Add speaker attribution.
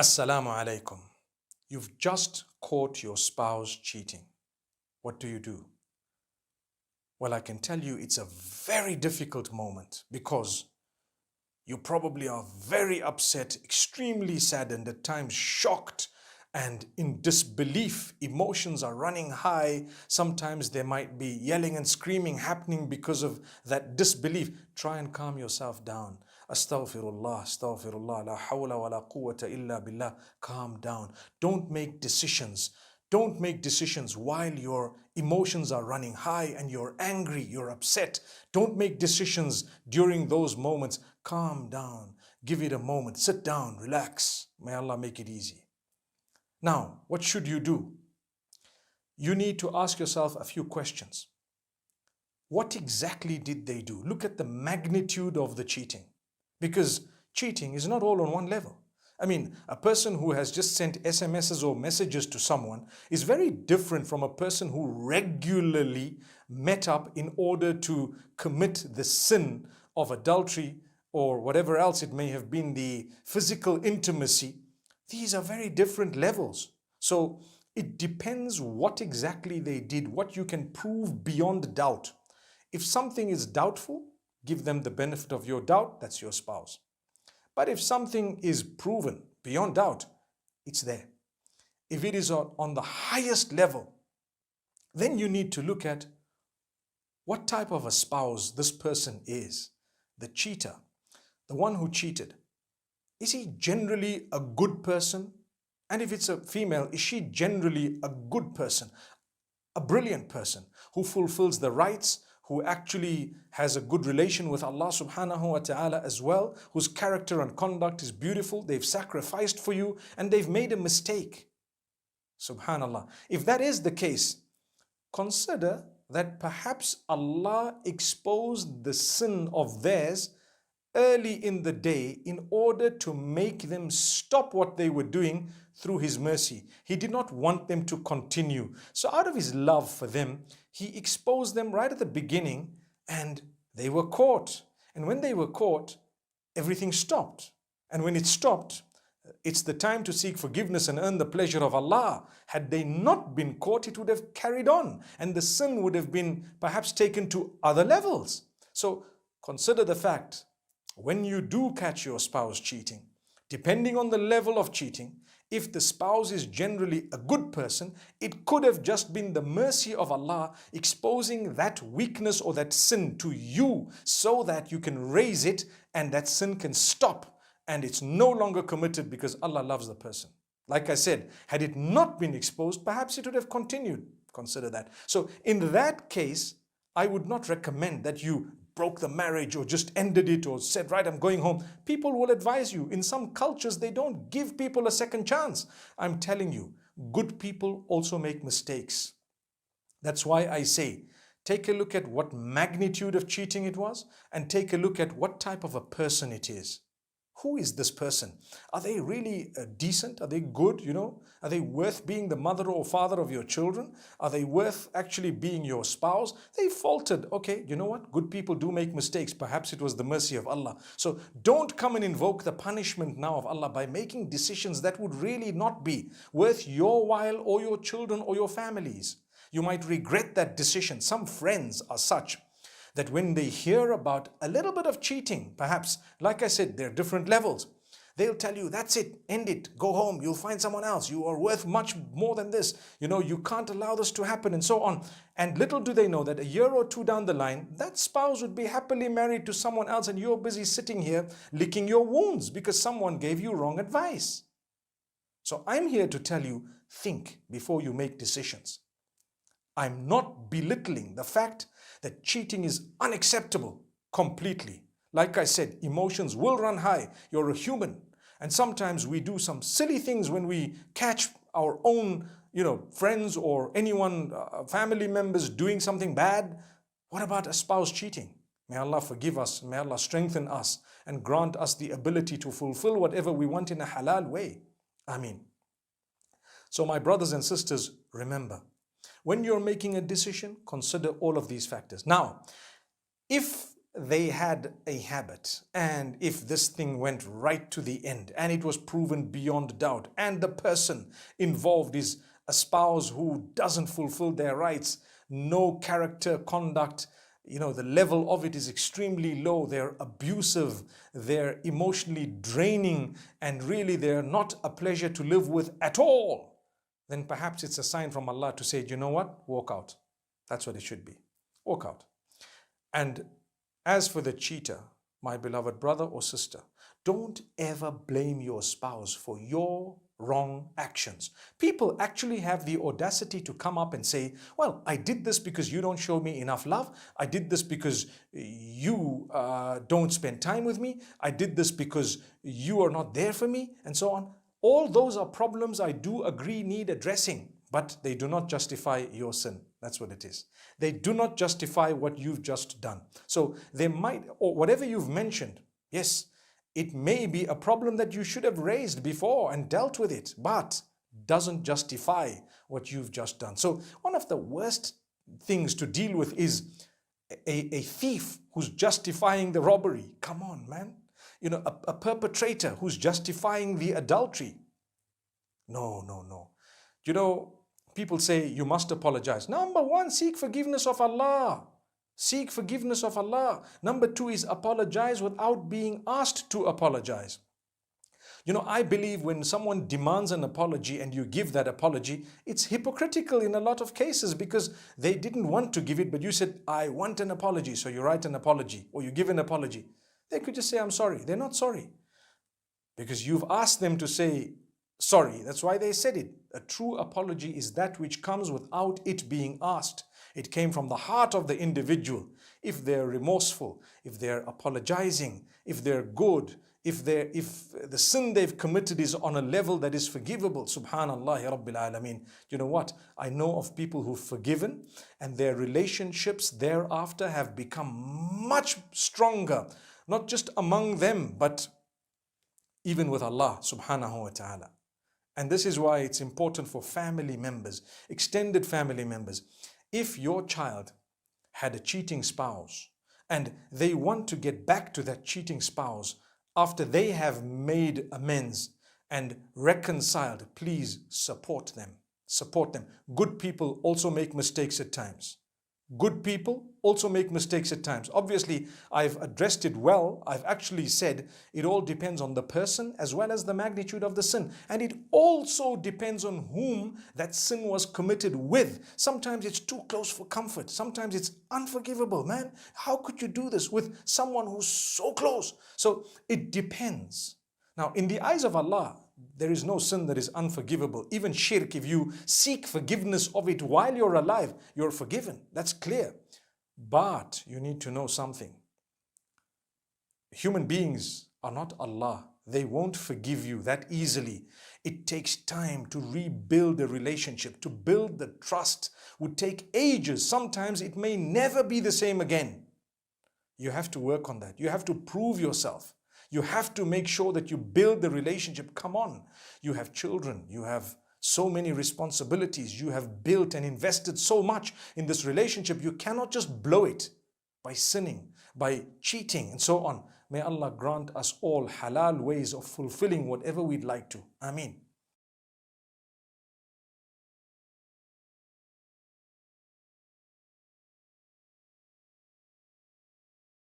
Speaker 1: Assalamu alaikum. You've just caught your spouse cheating. What do? Well, I can tell you it's a very difficult moment because you probably are very upset, extremely saddened, at times shocked, and in disbelief. Emotions are running high. Sometimes there might be yelling and screaming happening because of that disbelief. Try and calm yourself down. Astaghfirullah, astaghfirullah, la hawla wa la quwwata illa billah. Calm down. Don't make decisions. Don't make decisions while your emotions are running high and you're angry, you're upset. Don't make decisions during those moments. Calm down. Give it a moment. Sit down. Relax. May Allah make it easy. Now, what should you do? You need to ask yourself a few questions. What exactly did they do? Look at the magnitude of the cheating. Because cheating is not all on one level. I mean, a person who has just sent SMSs or messages to someone is very different from a person who regularly met up in order to commit the sin of adultery or whatever else it may have been, the physical intimacy. These are very different levels. So it depends what exactly they did, what you can prove beyond doubt. If something is doubtful, give them the benefit of your doubt, that's your spouse. But if something is proven beyond doubt, it's there. If it is on the highest level, then you need to look at what type of a spouse this person is. The cheater, the one who cheated, is he generally a good person? And if it's a female, is she generally a good person, a brilliant person who fulfills the rights, who actually has a good relation with Allah subhanahu wa ta'ala as well, whose character and conduct is beautiful, they've sacrificed for you and they've made a mistake. Subhanallah. If that is the case, consider that perhaps Allah exposed the sin of theirs early in the day in order to make them stop what they were doing through His mercy. He did not want them to continue. So out of His love for them, He exposed them right at the beginning and they were caught. And when they were caught, everything stopped. And when it stopped, it's the time to seek forgiveness and earn the pleasure of Allah. Had they not been caught, it would have carried on and the sin would have been perhaps taken to other levels. So consider the fact, when you do catch your spouse cheating, depending on the level of cheating, if the spouse is generally a good person, it could have just been the mercy of Allah exposing that weakness or that sin to you so that you can raise it and that sin can stop and it's no longer committed because Allah loves the person. Like I said, had it not been exposed, perhaps it would have continued. Consider that. So in that case, I would not recommend that you broke the marriage or just ended it or said, right, I'm going home. People will advise you. In some cultures, they don't give people a second chance. I'm telling you, good people also make mistakes. That's why I say, take a look at what magnitude of cheating it was and take a look at what type of a person it is. Who is this person? Are they really decent? Are they good? Are they worth being the mother or father of your children? Are they worth actually being your spouse? They faltered. Okay, you know what? Good people do make mistakes. Perhaps it was the mercy of Allah. So don't come and invoke the punishment now of Allah by making decisions that would really not be worth your while or your children or your families. You might regret that decision. Some friends are such that when they hear about a little bit of cheating, perhaps, like I said, there are different levels. They'll tell you, that's it, end it, go home, you'll find someone else, you are worth much more than this, you can't allow this to happen, and so on. And little do they know that a year or two down the line, that spouse would be happily married to someone else and you're busy sitting here licking your wounds because someone gave you wrong advice. So I'm here to tell you, think before you make decisions. I'm not belittling the fact that cheating is unacceptable completely. Like I said, emotions will run high. You're a human. And sometimes we do some silly things when we catch our own, friends or anyone, family members doing something bad. What about a spouse cheating? May Allah forgive us. May Allah strengthen us and grant us the ability to fulfill whatever we want in a halal way. Ameen. So my brothers and sisters, remember, when you're making a decision, consider all of these factors. Now, if they had a habit, and if this thing went right to the end and it was proven beyond doubt, and the person involved is a spouse who doesn't fulfill their rights, no character, conduct, the level of it is extremely low, they're abusive, they're emotionally draining, and really they're not a pleasure to live with at all, then perhaps it's a sign from Allah to say, you know what, walk out. That's what it should be. Walk out. And as for the cheater, my beloved brother or sister, don't ever blame your spouse for your wrong actions. People actually have the audacity to come up and say, well, I did this because you don't show me enough love. I did this because you don't spend time with me. I did this because you are not there for me, and so on. All those are problems I do agree need addressing, but they do not justify your sin. That's what it is. They do not justify what you've just done. So they might, or whatever you've mentioned, yes, it may be a problem that you should have raised before and dealt with it, but doesn't justify what you've just done. So one of the worst things to deal with is a thief who's justifying the robbery. Come on, man. A perpetrator who's justifying the adultery. No, no, no. People say you must apologize. Number one, seek forgiveness of Allah. Seek forgiveness of Allah. Number two is apologize without being asked to apologize. I believe when someone demands an apology and you give that apology, it's hypocritical in a lot of cases because they didn't want to give it, but you said, I want an apology. So you write an apology or you give an apology. They could just say, I'm sorry. They're not sorry because you've asked them to say sorry. That's why they said it. A true apology is that which comes without it being asked. It came from the heart of the individual. If they're remorseful, if they're apologizing, if they're good, if the sin they've committed is on a level that is forgivable, subhanallah rabbil alameen. You know what? I know of people who've forgiven and their relationships thereafter have become much stronger, not just among them, but even with Allah subhanahu wa ta'ala. And this is why it's important for family members, extended family members. If your child had a cheating spouse and they want to get back to that cheating spouse after they have made amends and reconciled, please support them. Support them. Good people also make mistakes at times. Good people also make mistakes at times. Obviously, I've addressed it well. I've actually said it all depends on the person as well as the magnitude of the sin. And it also depends on whom that sin was committed with. Sometimes it's too close for comfort. Sometimes it's unforgivable, man. How could you do this with someone who's so close? So it depends. Now, in the eyes of Allah, there is no sin that is unforgivable. Even shirk, if you seek forgiveness of it while you're alive, you're forgiven. That's clear. But you need to know something. Human beings are not Allah. They won't forgive you that easily. It takes time to rebuild a relationship, to build the trust. It would take ages. Sometimes it may never be the same again. You have to work on that. You have to prove yourself. You have to make sure that you build the relationship. Come on. You have children. You have so many responsibilities. You have built and invested so much in this relationship. You cannot just blow it by sinning, by cheating, and so on. May Allah grant us all halal ways of fulfilling whatever we'd like to. Ameen.